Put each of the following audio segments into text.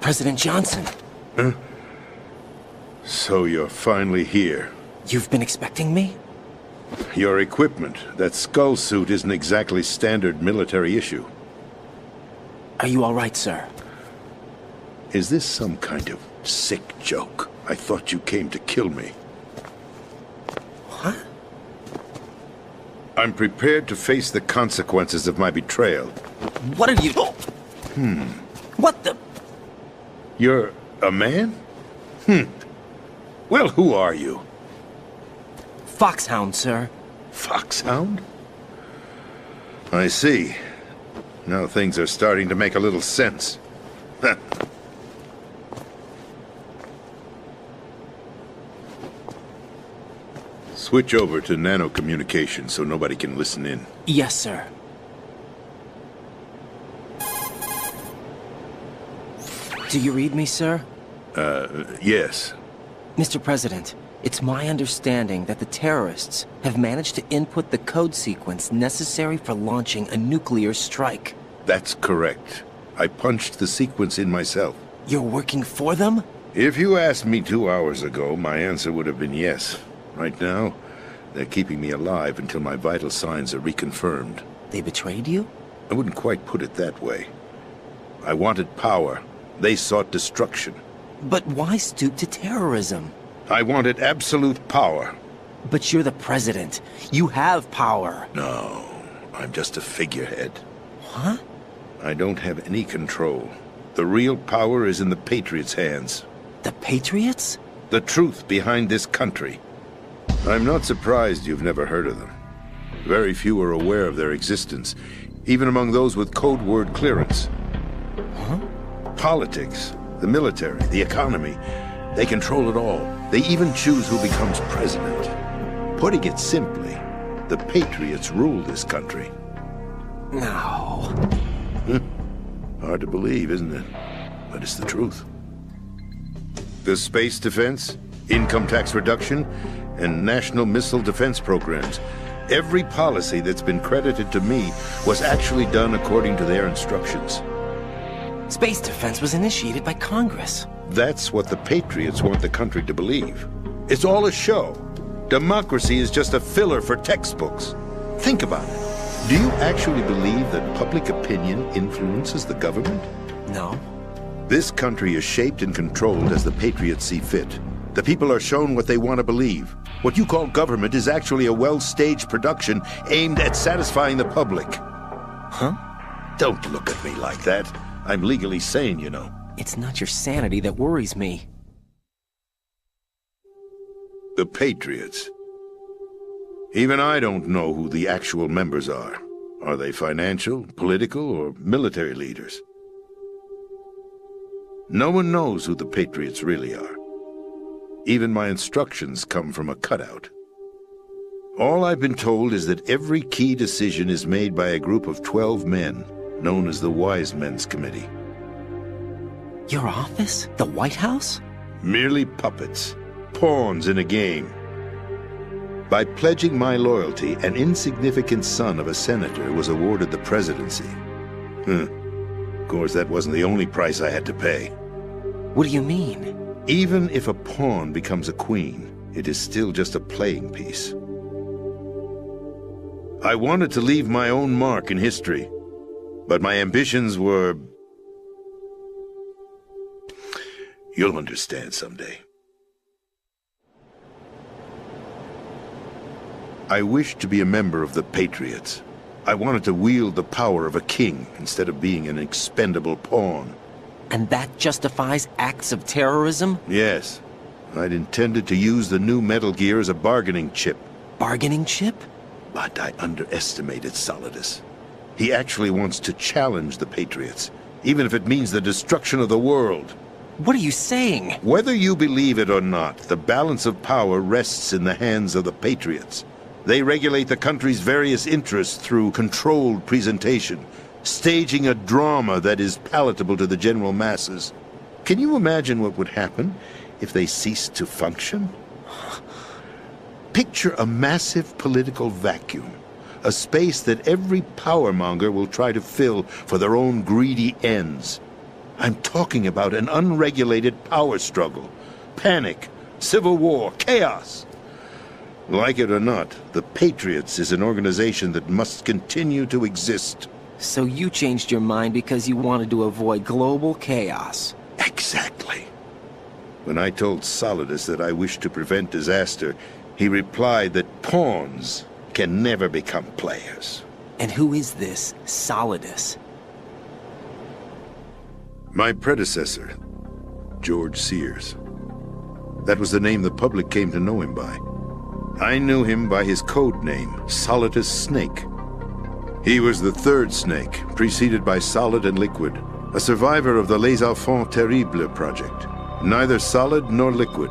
President Johnson. Huh? So you're finally here. You've been expecting me? Your equipment, that skull suit, isn't exactly standard military issue. Are you all right, sir? Is this some kind of sick joke? I thought you came to kill me. What? I'm prepared to face the consequences of my betrayal. What are you... What the... You're a man? Well, who are you? Foxhound, sir. Foxhound? I see. Now things are starting to make a little sense. Switch over to nano-communication so nobody can listen in. Yes, sir. Do you read me, sir? Yes. Mr. President, it's my understanding that the terrorists have managed to input the code sequence necessary for launching a nuclear strike. That's correct. I punched the sequence in myself. You're working for them? If you asked me 2 hours ago, my answer would have been yes. Right now, they're keeping me alive until my vital signs are reconfirmed. They betrayed you? I wouldn't quite put it that way. I wanted power. They sought destruction. But why stoop to terrorism? I wanted absolute power. But you're the president. You have power. No, I'm just a figurehead. Huh? I don't have any control. The real power is in the Patriots' hands. The Patriots? The truth behind this country. I'm not surprised you've never heard of them. Very few are aware of their existence, even among those with code word clearance. Huh? Politics, the military, the economy, they control it all. They even choose who becomes president. Putting it simply, the Patriots rule this country. No. Hard to believe, isn't it? But it's the truth. The space defense, income tax reduction, and national missile defense programs. Every policy that's been credited to me was actually done according to their instructions. Space defense was initiated by Congress. That's what the Patriots want the country to believe. It's all a show. Democracy is just a filler for textbooks. Think about it. Do you actually believe that public opinion influences the government? No. This country is shaped and controlled as the Patriots see fit. The people are shown what they want to believe. What you call government is actually a well-staged production aimed at satisfying the public. Huh? Don't look at me like that. I'm legally sane, you know. It's not your sanity that worries me. The Patriots. Even I don't know who the actual members are. Are they financial, political, or military leaders? No one knows who the Patriots really are. Even my instructions come from a cutout. All I've been told is that every key decision is made by a group of 12 men, known as the Wise Men's Committee. Your office? The White House? Merely puppets, pawns in a game. By pledging my loyalty, an insignificant son of a senator was awarded the presidency. Of course, that wasn't the only price I had to pay. What do you mean? Even if a pawn becomes a queen, it is still just a playing piece. I wanted to leave my own mark in history, but my ambitions were... You'll understand someday. I wished to be a member of the Patriots. I wanted to wield the power of a king instead of being an expendable pawn. And that justifies acts of terrorism? Yes. I'd intended to use the new Metal Gear as a bargaining chip. Bargaining chip? But I underestimated Solidus. He actually wants to challenge the Patriots, even if it means the destruction of the world. What are you saying? Whether you believe it or not, the balance of power rests in the hands of the Patriots. They regulate the country's various interests through controlled presentation, staging a drama that is palatable to the general masses. Can you imagine what would happen if they ceased to function? Picture a massive political vacuum, a space that every powermonger will try to fill for their own greedy ends. I'm talking about an unregulated power struggle. Panic, civil war, chaos. Like it or not, the Patriots is an organization that must continue to exist. So you changed your mind because you wanted to avoid global chaos. Exactly. When I told Solidus that I wished to prevent disaster, he replied that pawns can never become players. And who is this Solidus? My predecessor, George Sears. That was the name the public came to know him by. I knew him by his code name, Solidus Snake. He was the third snake, preceded by Solid and Liquid, a survivor of the Les Enfants Terribles project. Neither solid nor liquid,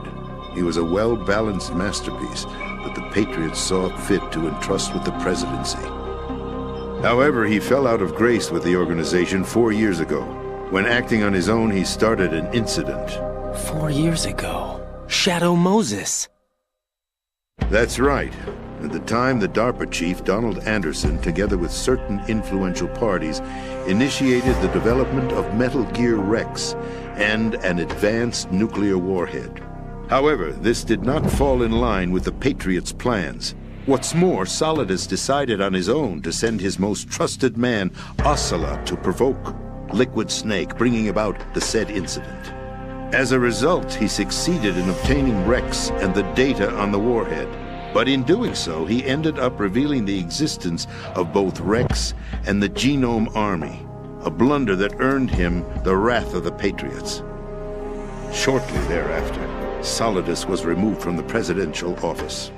he was a well-balanced masterpiece that the Patriots saw fit to entrust with the presidency. However, he fell out of grace with the organization 4 years ago. When acting on his own, he started an incident. 4 years ago? Shadow Moses! That's right. At the time, the DARPA chief, Donald Anderson, together with certain influential parties, initiated the development of Metal Gear Rex and an advanced nuclear warhead. However, this did not fall in line with the Patriots' plans. What's more, Solidus decided on his own to send his most trusted man, Ocelot, to provoke Liquid Snake, bringing about the said incident. As a result, he succeeded in obtaining Rex and the data on the warhead. But in doing so, he ended up revealing the existence of both Rex and the Genome Army, a blunder that earned him the wrath of the Patriots. Shortly thereafter, Solidus was removed from the presidential office.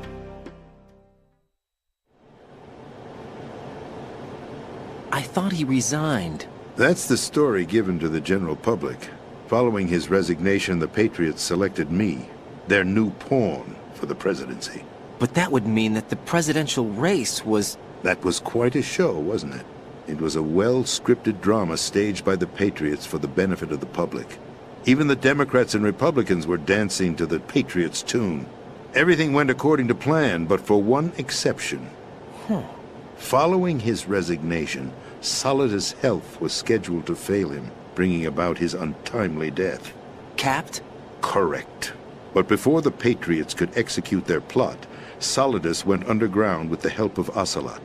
I thought he resigned. That's the story given to the general public. Following his resignation, the Patriots selected me, their new pawn, for the presidency. But that would mean that the presidential race was... That was quite a show, wasn't it? It was a well-scripted drama staged by the Patriots for the benefit of the public. Even the Democrats and Republicans were dancing to the Patriots' tune. Everything went according to plan, but for one exception. Following his resignation, Solidus' health was scheduled to fail him, bringing about his untimely death. Capped? Correct. But before the Patriots could execute their plot, Solidus went underground with the help of Ocelot.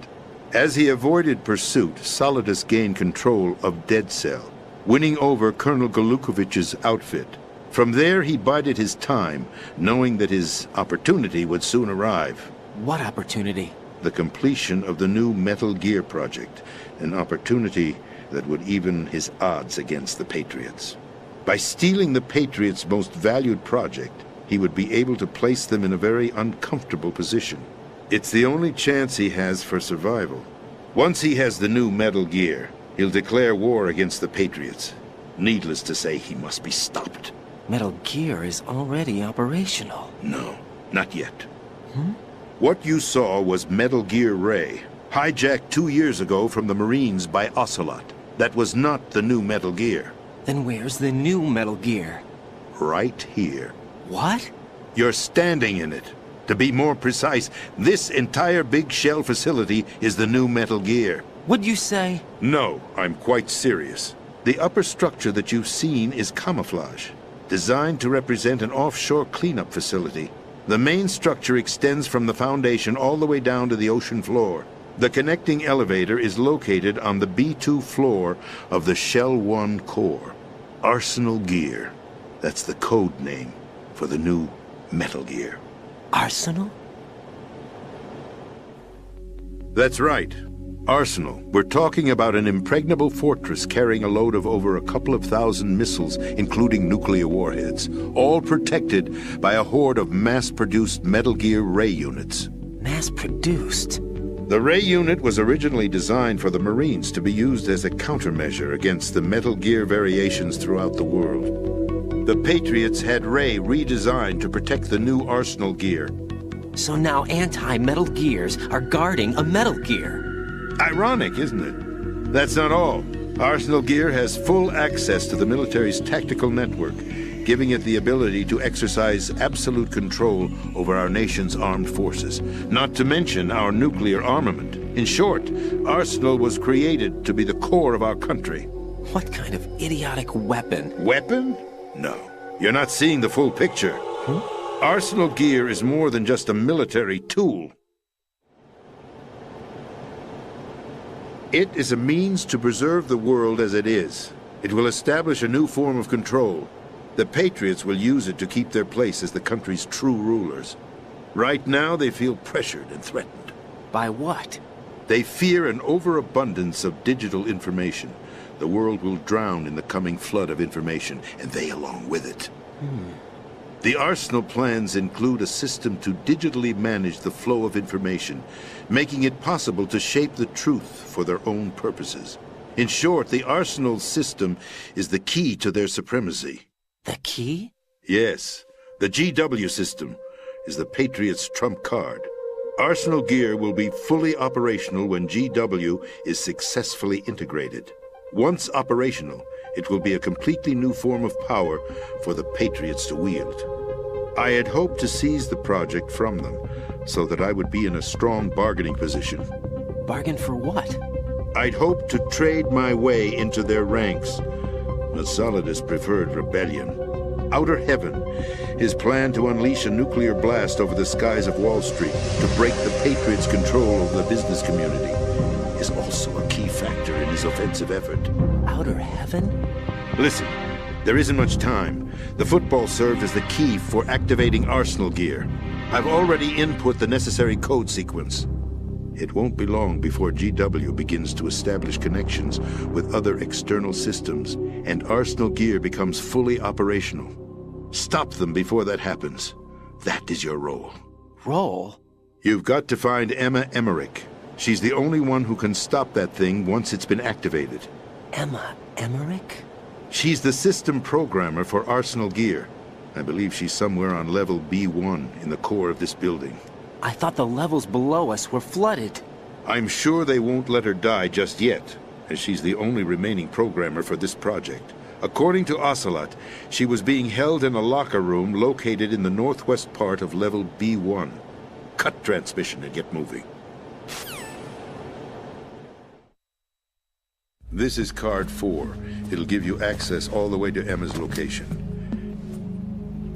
As he avoided pursuit, Solidus gained control of Dead Cell, winning over Colonel Golukovich's outfit. From there, he bided his time, knowing that his opportunity would soon arrive. What opportunity? The completion of the new Metal Gear project, an opportunity that would even his odds against the Patriots. By stealing the Patriots' most valued project, he would be able to place them in a very uncomfortable position. It's the only chance he has for survival. Once he has the new Metal Gear, he'll declare war against the Patriots. Needless to say, he must be stopped. Metal Gear is already operational. No, not yet. What you saw was Metal Gear Ray, hijacked 2 years ago from the Marines by Ocelot. That was not the new Metal Gear. Then where's the new Metal Gear? Right here. What? You're standing in it. To be more precise, this entire big shell facility is the new Metal Gear. What'd you say? No, I'm quite serious. The upper structure that you've seen is camouflage, designed to represent an offshore cleanup facility. The main structure extends from the foundation all the way down to the ocean floor. The connecting elevator is located on the B2 floor of the Shell 1 core. Arsenal Gear. That's the code name for the new Metal Gear. Arsenal? That's right. Arsenal. We're talking about an impregnable fortress carrying a load of over a couple of thousand missiles, including nuclear warheads, all protected by a horde of mass-produced Metal Gear Ray units. Mass-produced? The Ray unit was originally designed for the Marines to be used as a countermeasure against the Metal Gear variations throughout the world. The Patriots had Ray redesigned to protect the new Arsenal Gear. So now anti-Metal Gears are guarding a Metal Gear. Ironic, isn't it? That's not all. Arsenal Gear has full access to the military's tactical network, giving it the ability to exercise absolute control over our nation's armed forces, not to mention our nuclear armament. In short, Arsenal was created to be the core of our country. What kind of idiotic weapon? Weapon? No. You're not seeing the full picture. Arsenal gear is more than just a military tool. It is a means to preserve the world as it is. It will establish a new form of control. The Patriots will use it to keep their place as the country's true rulers. Right now, they feel pressured and threatened. By what? They fear an overabundance of digital information. The world will drown in the coming flood of information, and they along with it. The Arsenal plans include a system to digitally manage the flow of information, making it possible to shape the truth for their own purposes. In short, the Arsenal system is the key to their supremacy. The key? Yes, the GW system is the Patriots' trump card. Arsenal gear will be fully operational when GW is successfully integrated. Once operational, it will be a completely new form of power for the Patriots to wield. I had hoped to seize the project from them, so that I would be in a strong bargaining position. Bargain for what? I'd hoped to trade my way into their ranks. Solidus preferred rebellion. Outer Heaven, his plan to unleash a nuclear blast over the skies of Wall Street to break the Patriots' control over the business community, is also a key factor in his offensive effort. Outer Heaven? Listen, there isn't much time. The football served as the key for activating Arsenal gear. I've already input the necessary code sequence. It won't be long before GW begins to establish connections with other external systems, and Arsenal gear becomes fully operational. Stop them before that happens. That is your role. Role? You've got to find Emma Emmerich. She's the only one who can stop that thing once it's been activated. Emma Emmerich? She's the system programmer for Arsenal gear. I believe she's somewhere on level B1 in the core of this building. I thought the levels below us were flooded. I'm sure they won't let her die just yet, as she's the only remaining programmer for this project. According to Ocelot, she was being held in a locker room located in the northwest part of level B1. Cut transmission and get moving. This is card 4. It'll give you access all the way to Emma's location.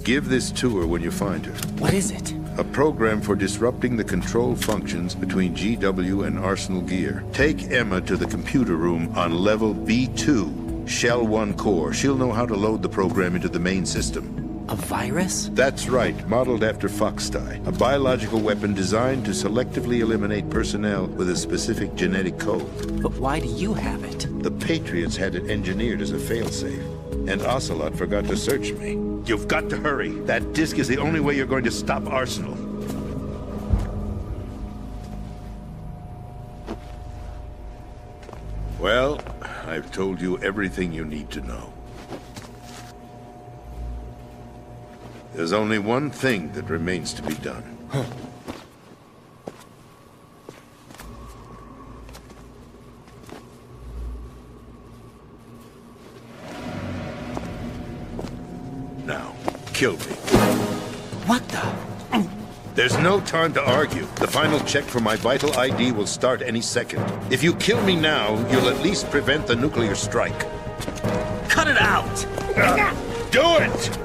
Give this to her when you find her. What is it? A program for disrupting the control functions between GW and Arsenal gear. Take Emma to the computer room on level B2, Shell 1 core. She'll know how to load the program into the main system. A virus? That's right, modeled after Foxdie, a biological weapon designed to selectively eliminate personnel with a specific genetic code. But why do you have it? The Patriots had it engineered as a failsafe, and Ocelot forgot to search me. You've got to hurry. That disk is the only way you're going to stop Arsenal. Well, I've told you everything you need to know. There's only one thing that remains to be done. Now, kill me. What the? There's no time to argue. The final check for my vital ID will start any second. If you kill me now, you'll at least prevent the nuclear strike. Cut it out! Do it!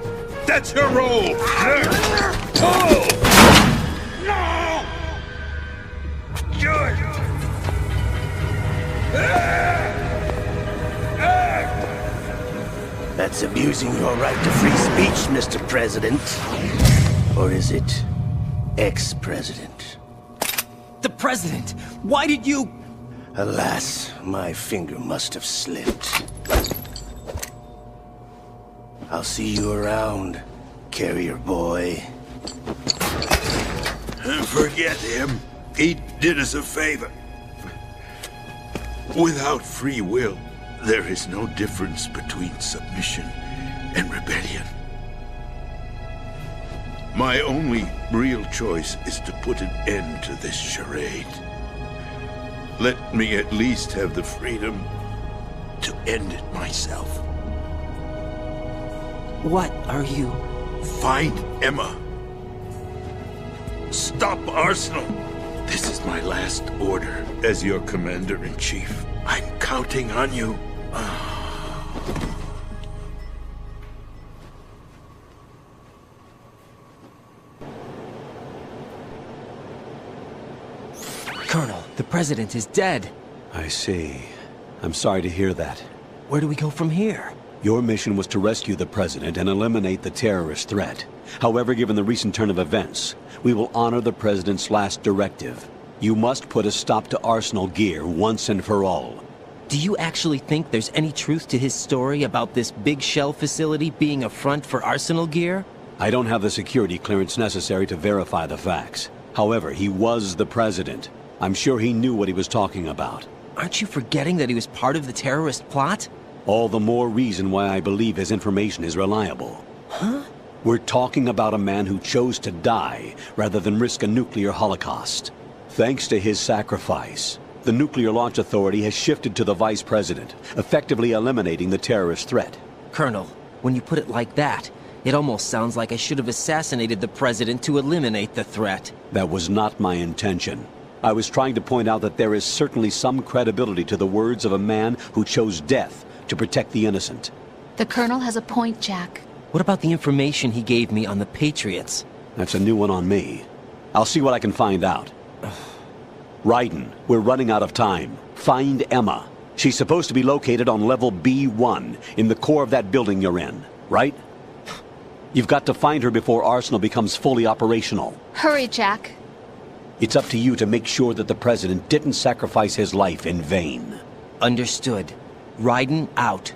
That's your role! Pull! No! Do it! That's abusing your right to free speech, Mr. President. Or is it ex-president? The president! Why did you... Alas, my finger must have slipped. I'll see you around, carrier boy. Forget him. He did us a favor. Without free will, there is no difference between submission and rebellion. My only real choice is to put an end to this charade. Let me at least have the freedom to end it myself. What are you... Find Emma. Stop Arsenal. This is my last order as your commander-in-chief. I'm counting on you. Colonel, the President is dead. I see. I'm sorry to hear that. Where do we go from here? Your mission was to rescue the President and eliminate the terrorist threat. However, given the recent turn of events, we will honor the President's last directive. You must put a stop to Arsenal gear once and for all. Do you actually think there's any truth to his story about this big shell facility being a front for Arsenal gear? I don't have the security clearance necessary to verify the facts. However, he was the President. I'm sure he knew what he was talking about. Aren't you forgetting that he was part of the terrorist plot? All the more reason why I believe his information is reliable. Huh? We're talking about a man who chose to die rather than risk a nuclear holocaust. Thanks to his sacrifice, the Nuclear Launch Authority has shifted to the Vice President, effectively eliminating the terrorist threat. Colonel, when you put it like that, it almost sounds like I should have assassinated the President to eliminate the threat. That was not my intention. I was trying to point out that there is certainly some credibility to the words of a man who chose death to protect the innocent. The Colonel has a point, Jack. What about the information he gave me on the Patriots? That's a new one on me. I'll see what I can find out. Raiden, we're running out of time. Find Emma. She's supposed to be located on level B1, in the core of that building you're in, right? You've got to find her before Arsenal becomes fully operational. Hurry, Jack. It's up to you to make sure that the President didn't sacrifice his life in vain. Understood. Raiden out.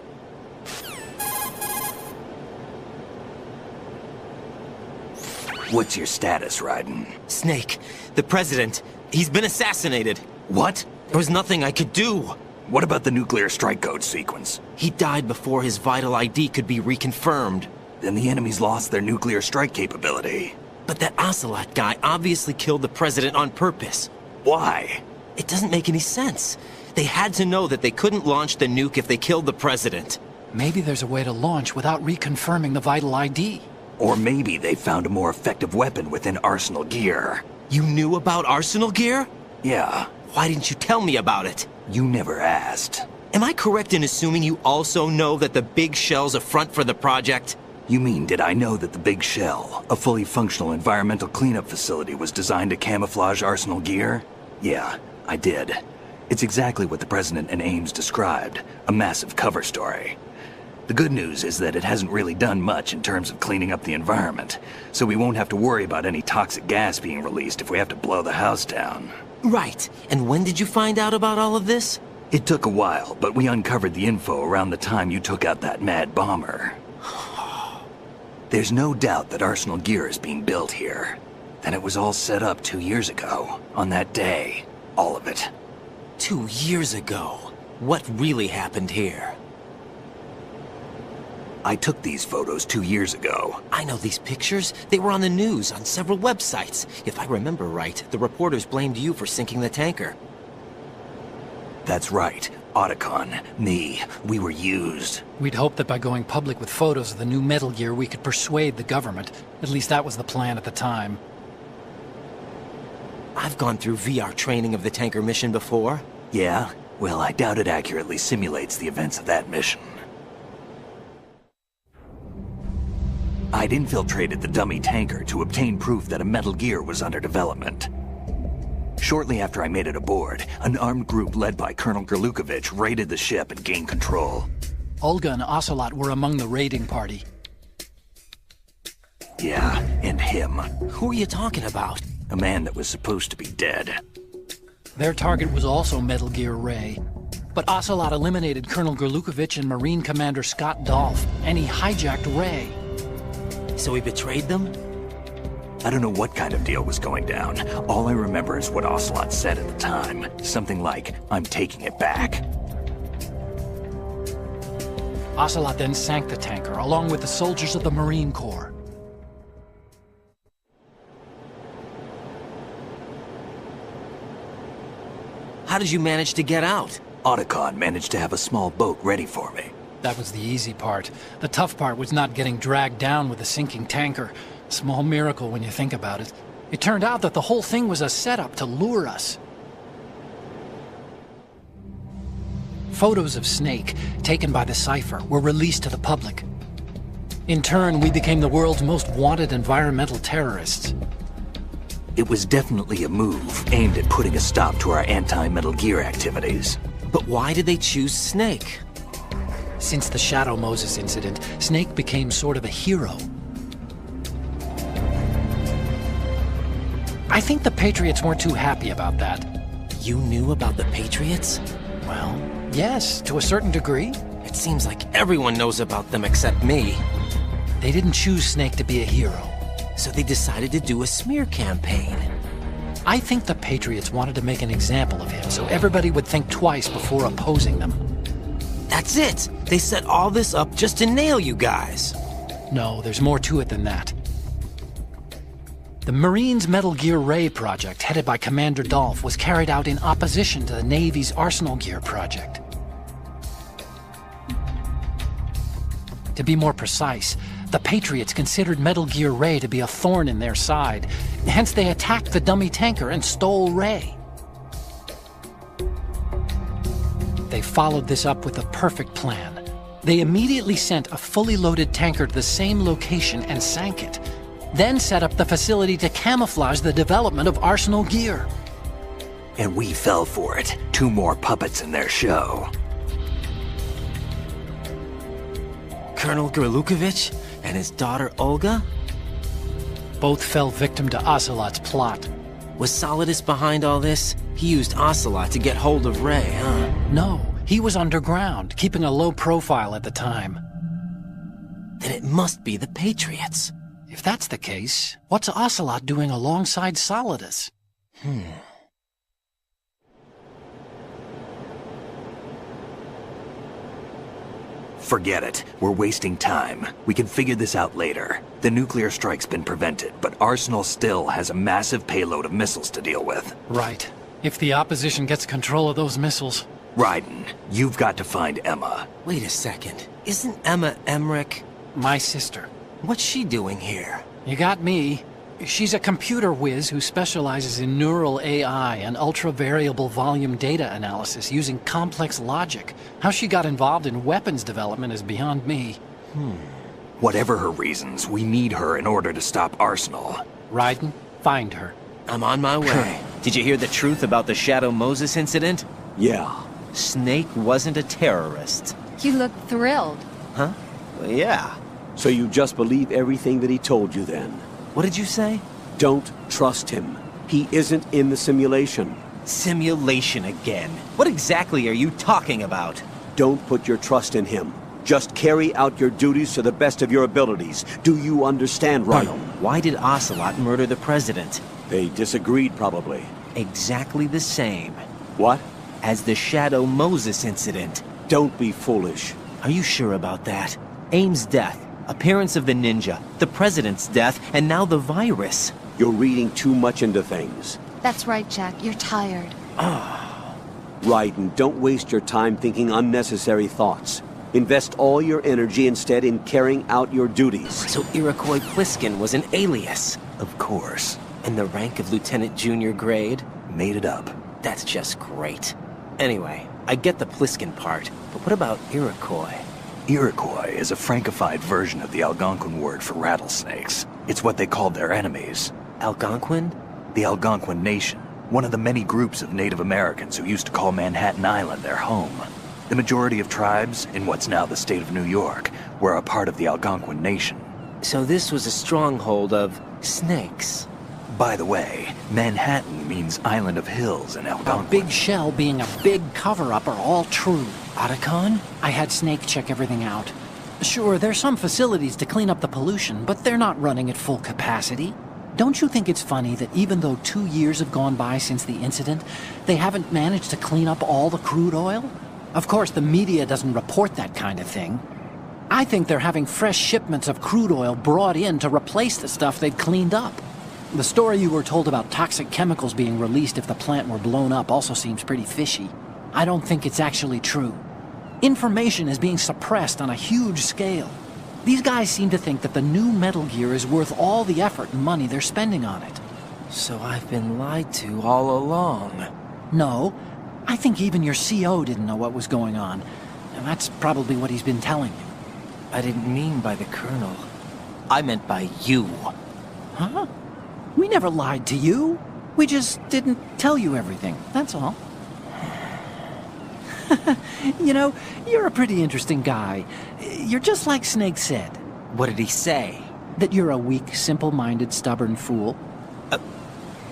What's your status, Raiden? Snake, the President, he's been assassinated. What? There was nothing I could do. What about the nuclear strike code sequence? He died before his vital ID could be reconfirmed. Then the enemy's lost their nuclear strike capability. But that Ocelot guy obviously killed the President on purpose. Why? It doesn't make any sense. They had to know that they couldn't launch the nuke if they killed the President. Maybe there's a way to launch without reconfirming the vital ID. Or maybe they found a more effective weapon within Arsenal gear. You knew about Arsenal gear? Yeah. Why didn't you tell me about it? You never asked. Am I correct in assuming you also know that the Big Shell's a front for the project? You mean, did I know that the Big Shell, a fully functional environmental cleanup facility, was designed to camouflage Arsenal gear? Yeah, I did. It's exactly what the President and Ames described, a massive cover story. The good news is that it hasn't really done much in terms of cleaning up the environment, so we won't have to worry about any toxic gas being released if we have to blow the house down. Right. And when did you find out about all of this? It took a while, but we uncovered the info around the time you took out that mad bomber. There's no doubt that Arsenal gear is being built here. Then it was all set up 2 years ago, on that day. All of it. 2 years ago. What really happened here? I took these photos 2 years ago. I know these pictures. They were on the news, on several websites. If I remember right, the reporters blamed you for sinking the tanker. That's right. Otacon, me, we were used. We'd hoped that by going public with photos of the new Metal Gear, we could persuade the government. At least that was the plan at the time. I've gone through VR training of the tanker mission before. Yeah? Well, I doubt it accurately simulates the events of that mission. I'd infiltrated the dummy tanker to obtain proof that a Metal Gear was under development. Shortly after I made it aboard, an armed group led by Colonel Gerlukovich raided the ship and gained control. Olga and Ocelot were among the raiding party. Yeah, and him. Who are you talking about? A man that was supposed to be dead. Their target was also Metal Gear Ray. But Ocelot eliminated Colonel Gerlukovich and Marine Commander Scott Dolph, and he hijacked Ray. So he betrayed them? I don't know what kind of deal was going down. All I remember is what Ocelot said at the time. Something like, "I'm taking it back." Ocelot then sank the tanker, along with the soldiers of the Marine Corps. How did you manage to get out? Otacon managed to have a small boat ready for me. That was the easy part. The tough part was not getting dragged down with a sinking tanker. Small miracle when you think about it. It turned out that the whole thing was a setup to lure us. Photos of Snake, taken by the Cypher, were released to the public. In turn, we became the world's most wanted environmental terrorists. It was definitely a move aimed at putting a stop to our anti-Metal Gear activities. But why did they choose Snake? Since the Shadow Moses incident, Snake became sort of a hero. I think the Patriots weren't too happy about that. You knew about the Patriots? Well, yes, to a certain degree. It seems like everyone knows about them except me. They didn't choose Snake to be a hero. So they decided to do a smear campaign. I think the Patriots wanted to make an example of him so everybody would think twice before opposing them. That's it! They set all this up just to nail you guys. No, there's more to it than that. The Marines' Metal Gear Ray project, headed by Commander Dolph, was carried out in opposition to the Navy's Arsenal Gear project. To be more precise, the Patriots considered Metal Gear Ray to be a thorn in their side. Hence, they attacked the dummy tanker and stole Ray. They followed this up with a perfect plan. They immediately sent a fully loaded tanker to the same location and sank it. Then set up the facility to camouflage the development of Arsenal Gear. And we fell for it. 2 more puppets in their show. Colonel Gurlukovich and his daughter Olga? Both fell victim to Ocelot's plot. Was Solidus behind all this? He used Ocelot to get hold of Ray, huh? No, he was underground, keeping a low profile at the time. Then it must be the Patriots. If that's the case, what's Ocelot doing alongside Solidus? Forget it. We're wasting time. We can figure this out later. The nuclear strike's been prevented, but Arsenal still has a massive payload of missiles to deal with. Right. If the opposition gets control of those missiles... Raiden, you've got to find Emma. Wait a second. Isn't Emma Emmerich? My sister. What's she doing here? You got me. She's a computer whiz who specializes in neural AI and ultra-variable volume data analysis using complex logic. How she got involved in weapons development is beyond me. Whatever her reasons, we need her in order to stop Arsenal. Raiden, find her. I'm on my way. Did you hear the truth about the Shadow Moses incident? Yeah. Snake wasn't a terrorist. You look thrilled. Huh? Well, yeah. So you just believe everything that he told you then? What did you say? Don't trust him. He isn't in the simulation. Simulation again. What exactly are you talking about? Don't put your trust in him. Just carry out your duties to the best of your abilities. Do you understand, Raiden? Why did Ocelot murder the president? They disagreed, probably. Exactly the same What? as the Shadow Moses incident. Don't be foolish. Are you sure about that? Aim's death, appearance of the ninja, the president's death, and now the virus. You're reading too much into things. That's right, Jack. You're tired. Raiden, don't waste your time thinking unnecessary thoughts. Invest all your energy instead in carrying out your duties. So Iroquois Pliskin was an alias. Of course. And the rank of lieutenant junior grade? Made it up. That's just great. Anyway, I get the Pliskin part, but what about Iroquois? Iroquois is a Frankified version of the Algonquin word for rattlesnakes. It's what they called their enemies. Algonquin? The Algonquin Nation, one of the many groups of Native Americans who used to call Manhattan Island their home. The majority of tribes, in what's now the state of New York, were a part of the Algonquin Nation. So this was a stronghold of snakes. By the way, Manhattan means Island of Hills in Algonquin. A big shell being a big cover-up are all true. Otacon? I had Snake check everything out. Sure, there's some facilities to clean up the pollution, but they're not running at full capacity. Don't you think it's funny that even though 2 years have gone by since the incident, they haven't managed to clean up all the crude oil? Of course, the media doesn't report that kind of thing. I think they're having fresh shipments of crude oil brought in to replace the stuff they've cleaned up. The story you were told about toxic chemicals being released if the plant were blown up also seems pretty fishy. I don't think it's actually true. Information is being suppressed on a huge scale. These guys seem to think that the new Metal Gear is worth all the effort and money they're spending on it. So I've been lied to all along. No, I think even your CO didn't know what was going on. And that's probably what he's been telling you. I didn't mean by the Colonel. I meant by you. Huh? We never lied to you. We just didn't tell you everything, that's all. You know, you're a pretty interesting guy. You're just like Snake said. What did he say? That you're a weak, simple-minded, stubborn fool.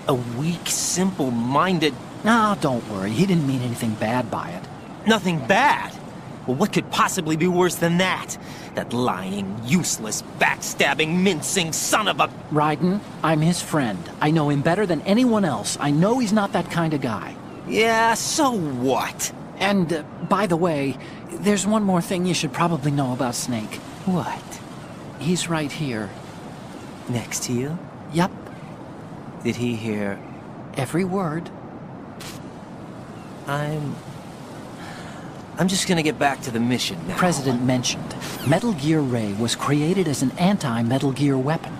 A weak, simple-minded... Ah, don't worry. He didn't mean anything bad by it. Nothing bad? Well, what could possibly be worse than that? That lying, useless, backstabbing, mincing son of a... Raiden, I'm his friend. I know him better than anyone else. I know he's not that kind of guy. Yeah, so what? And, by the way, there's one more thing you should probably know about Snake. What? He's right here. Next to you? Yup. Did he hear... Every word. I'm just gonna get back to the mission now. President mentioned, Metal Gear Ray was created as an anti-Metal Gear weapon.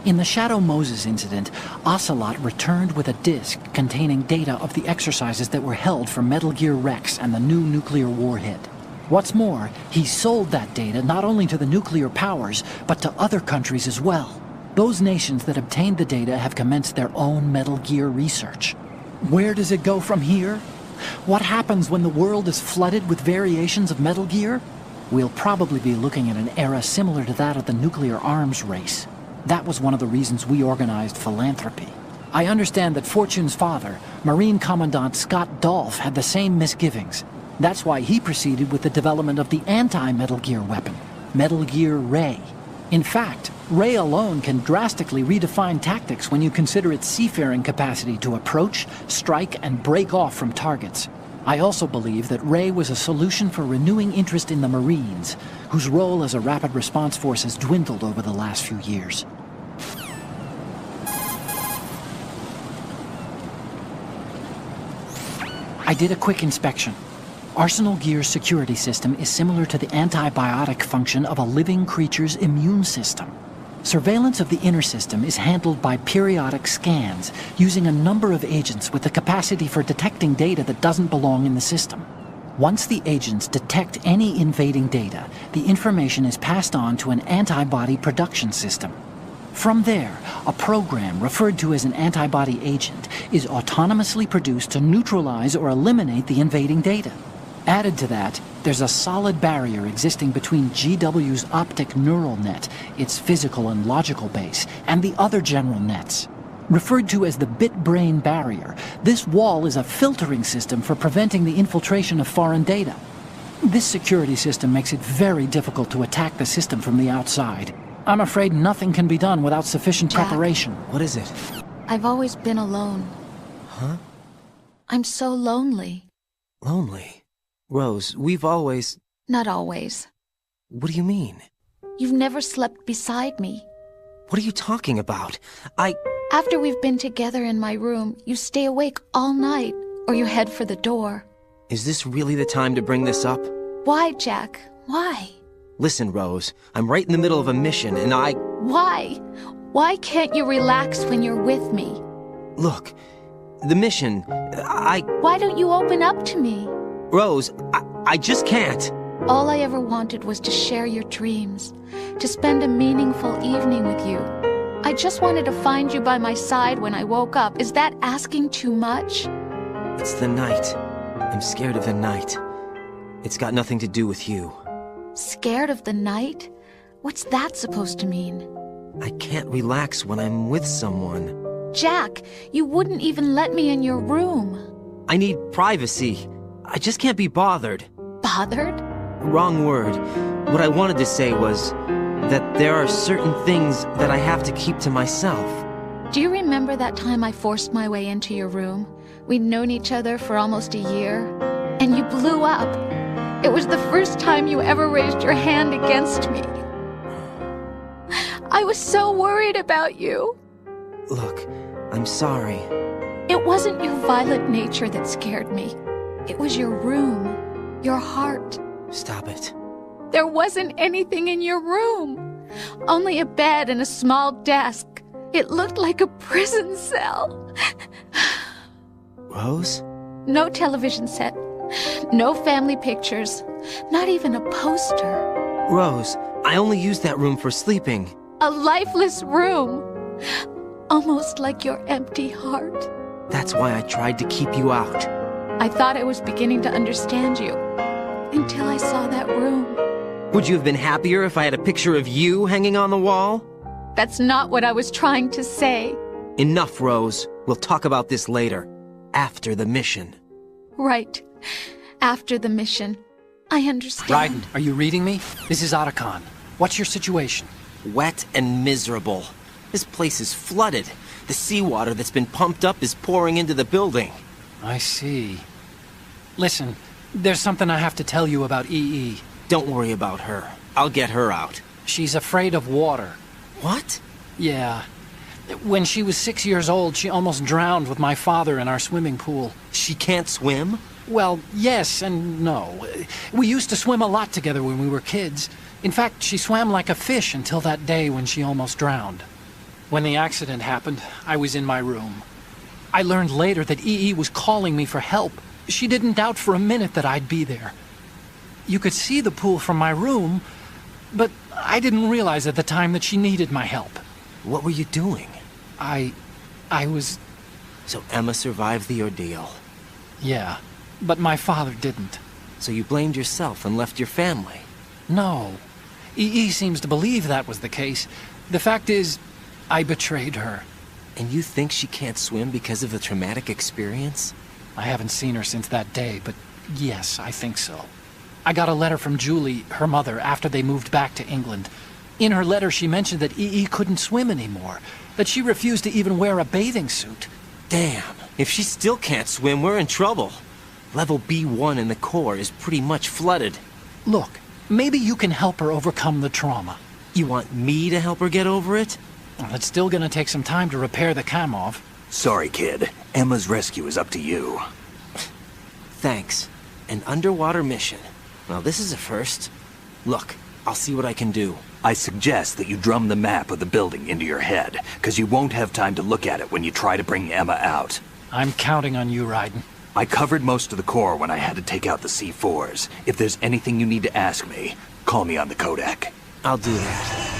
In the Shadow Moses incident, Ocelot returned with a disk containing data of the exercises that were held for Metal Gear Rex and the new nuclear warhead. What's more, he sold that data not only to the nuclear powers, but to other countries as well. Those nations that obtained the data have commenced their own Metal Gear research. Where does it go from here? What happens when the world is flooded with variations of Metal Gear? We'll probably be looking at an era similar to that of the nuclear arms race. That was one of the reasons we organized philanthropy. I understand that Fortune's father, Marine Commandant Scott Dolph, had the same misgivings. That's why he proceeded with the development of the anti-Metal Gear weapon, Metal Gear Ray. In fact, Ray alone can drastically redefine tactics when you consider its seafaring capacity to approach, strike, and break off from targets. I also believe that Ray was a solution for renewing interest in the Marines, whose role as a rapid response force has dwindled over the last few years. I did a quick inspection. Arsenal Gear's security system is similar to the antibiotic function of a living creature's immune system. Surveillance of the inner system is handled by periodic scans, using a number of agents with the capacity for detecting data that doesn't belong in the system. Once the agents detect any invading data, the information is passed on to an antibody production system. From there, a program referred to as an antibody agent is autonomously produced to neutralize or eliminate the invading data. Added to that, there's a solid barrier existing between GW's optic neural net, its physical and logical base, and the other general nets. Referred to as the bit-brain barrier, this wall is a filtering system for preventing the infiltration of foreign data. This security system makes it very difficult to attack the system from the outside. I'm afraid nothing can be done without sufficient Jack. preparation. What is it? I've always been alone. Huh? I'm so lonely. Lonely? Rose, we've always... Not always. What do you mean? You've never slept beside me. What are you talking about? After we've been together in my room, you stay awake all night, or you head for the door. Is this really the time to bring this up? Why, Jack? Why? Listen, Rose, I'm right in the middle of a mission, and Why? Why can't you relax when you're with me? Look, the mission, Why don't you open up to me? Rose, I just can't. All I ever wanted was to share your dreams, to spend a meaningful evening with you. I just wanted to find you by my side when I woke up. Is that asking too much? It's the night. I'm scared of the night. It's got nothing to do with you. Scared of the night? What's that supposed to mean? I can't relax when I'm with someone. Jack, you wouldn't even let me in your room. I need privacy. I just can't be bothered. Bothered? Wrong word. What I wanted to say was that there are certain things that I have to keep to myself. Do you remember that time I forced my way into your room? We'd known each other for almost a year, and you blew up. It was the first time you ever raised your hand against me. I was so worried about you. Look, I'm sorry. It wasn't your violent nature that scared me. It was your room, your heart. Stop it. There wasn't anything in your room. Only a bed and a small desk. It looked like a prison cell. Rose? No television set. No family pictures. Not even a poster. Rose, I only use that room for sleeping. A lifeless room. Oh almost like your empty heart. That's why I tried to keep you out. I thought I was beginning to understand you, until I saw that room. Would you have been happier if I had a picture of you hanging on the wall? That's not what I was trying to say. Enough, Rose. We'll talk about this later. After the mission. Right. After the mission. I understand. Raiden, are you reading me? This is Otacon. What's your situation? Wet and miserable. This place is flooded. The seawater that's been pumped up is pouring into the building. I see. Listen, there's something I have to tell you about EE. Don't worry about her. I'll get her out. She's afraid of water. What? Yeah. When she was 6 years old, she almost drowned with my father in our swimming pool. She can't swim? Well, yes and no. We used to swim a lot together when we were kids. In fact, she swam like a fish until that day when she almost drowned. When the accident happened, I was in my room. I learned later that EE was calling me for help. She didn't doubt for a minute that I'd be there. You could see the pool from my room, but I didn't realize at the time that she needed my help. What were you doing? I was... So Emma survived the ordeal. Yeah, but my father didn't. So you blamed yourself and left your family? No. EE seems to believe that was the case. The fact is, I betrayed her. And you think she can't swim because of the traumatic experience? I haven't seen her since that day, but yes, I think so. I got a letter from Julie, her mother, after they moved back to England. In her letter, she mentioned that EE couldn't swim anymore, that she refused to even wear a bathing suit. Damn, if she still can't swim, we're in trouble. Level B1 in the core is pretty much flooded. Look, maybe you can help her overcome the trauma. You want me to help her get over it? Well, it's still gonna take some time to repair the Kamov. Sorry, kid. Emma's rescue is up to you. Thanks. An underwater mission. Well, this is a first. Look, I'll see what I can do. I suggest that you drum the map of the building into your head, because you won't have time to look at it when you try to bring Emma out. I'm counting on you, Raiden. I covered most of the core when I had to take out the C4s. If there's anything you need to ask me, call me on the codec. I'll do that.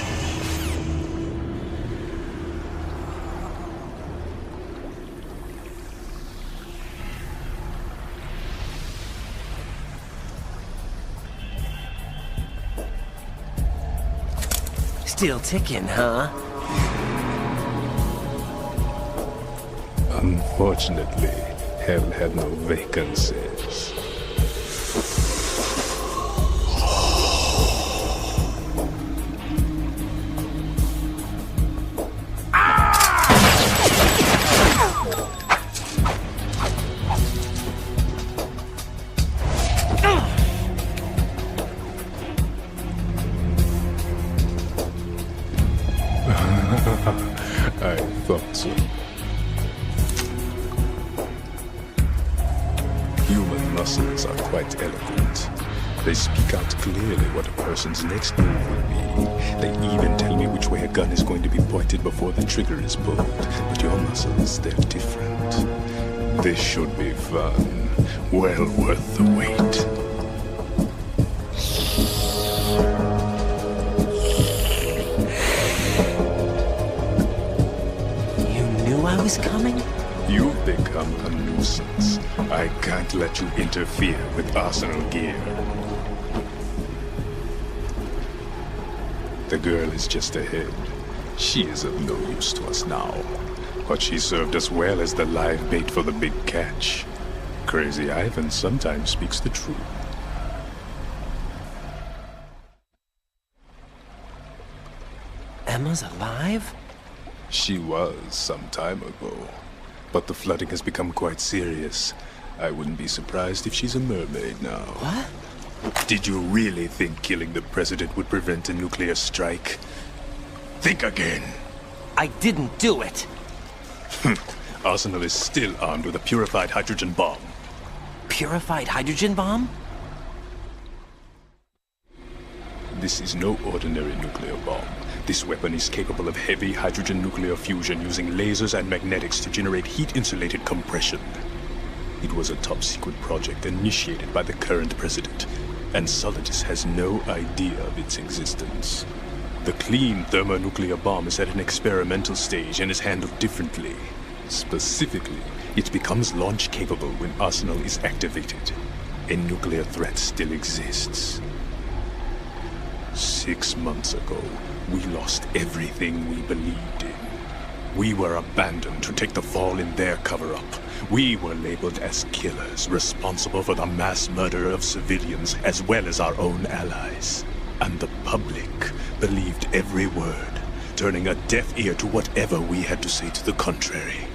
Still ticking, huh? Unfortunately, hell had no vacancies. I thought so. Human muscles are quite eloquent. They speak out clearly what a person's next move will be. They even tell me which way a gun is going to be pointed before the trigger is pulled. But your muscles, they're different. This should be fun. Well worth the wait. I was coming? You've become a nuisance. I can't let you interfere with arsenal gear. The girl is just ahead. She is of no use to us now. But she served us well as the live bait for the big catch. Crazy Ivan sometimes speaks the truth. Emma's alive? She was some time ago, but the flooding has become quite serious. I wouldn't be surprised if she's a mermaid now. What? Did you really think killing the president would prevent a nuclear strike? Think again. I didn't do it. Arsenal is still armed with a purified hydrogen bomb. Purified hydrogen bomb? This is no ordinary nuclear bomb. This weapon is capable of heavy hydrogen nuclear fusion using lasers and magnetics to generate heat-insulated compression. It was a top-secret project initiated by the current president, and Solidus has no idea of its existence. The clean thermonuclear bomb is at an experimental stage and is handled differently. Specifically, it becomes launch-capable when Arsenal is activated. A nuclear threat still exists. 6 months ago, we lost everything we believed in. We were abandoned to take the fall in their cover-up. We were labeled as killers, responsible for the mass murder of civilians as well as our own allies. And the public believed every word, turning a deaf ear to whatever we had to say to the contrary.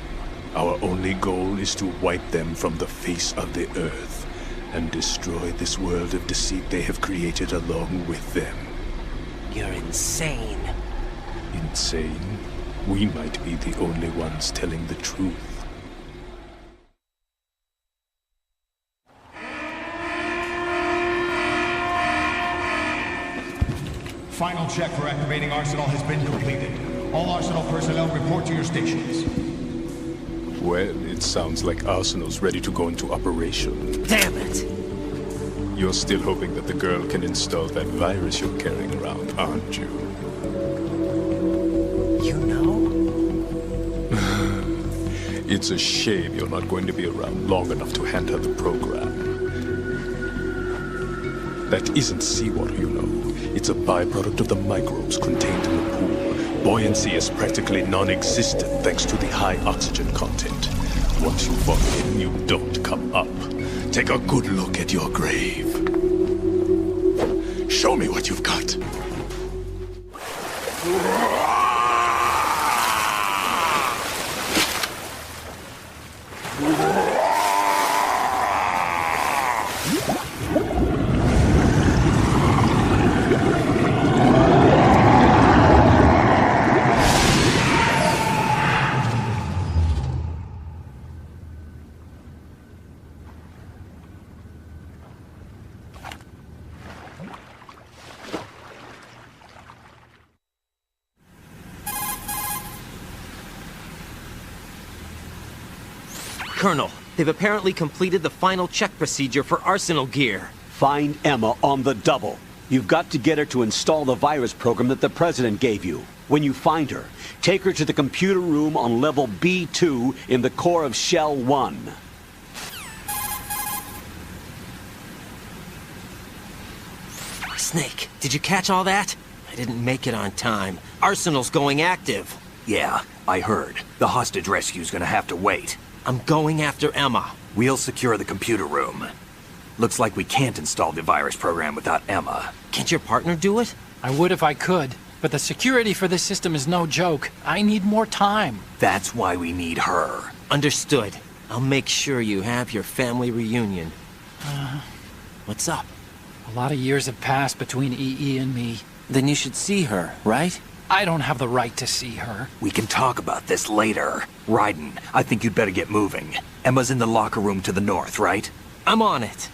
Our only goal is to wipe them from the face of the earth and destroy this world of deceit they have created along with them. You're insane. Insane? We might be the only ones telling the truth. Final check for activating Arsenal has been completed. All Arsenal personnel report to your stations. Well, it sounds like Arsenal's ready to go into operation. Damn it! You're still hoping that the girl can install that virus you're carrying around, aren't you? You know? It's a shame you're not going to be around long enough to hand her the program. That isn't seawater, you know. It's a byproduct of the microbes contained in the pool. Buoyancy is practically non-existent thanks to the high oxygen content. Once you fall in, you don't come up. Take a good look at your grave. Show me what you've got. Colonel, they've apparently completed the final check procedure for Arsenal gear. Find Emma on the double. You've got to get her to install the virus program that the President gave you. When you find her, take her to the computer room on level B2 in the core of Shell 1. Snake, did you catch all that? I didn't make it on time. Arsenal's going active. Yeah, I heard. The hostage rescue's gonna have to wait. I'm going after Emma. We'll secure the computer room. Looks like we can't install the virus program without Emma. Can't your partner do it? I would if I could, but the security for this system is no joke. I need more time. That's why we need her. Understood. I'll make sure you have your family reunion. What's up? A lot of years have passed between EE and me. Then you should see her, right? I don't have the right to see her. We can talk about this later. Raiden, I think you'd better get moving. Emma's in the locker room to the north, right? I'm on it.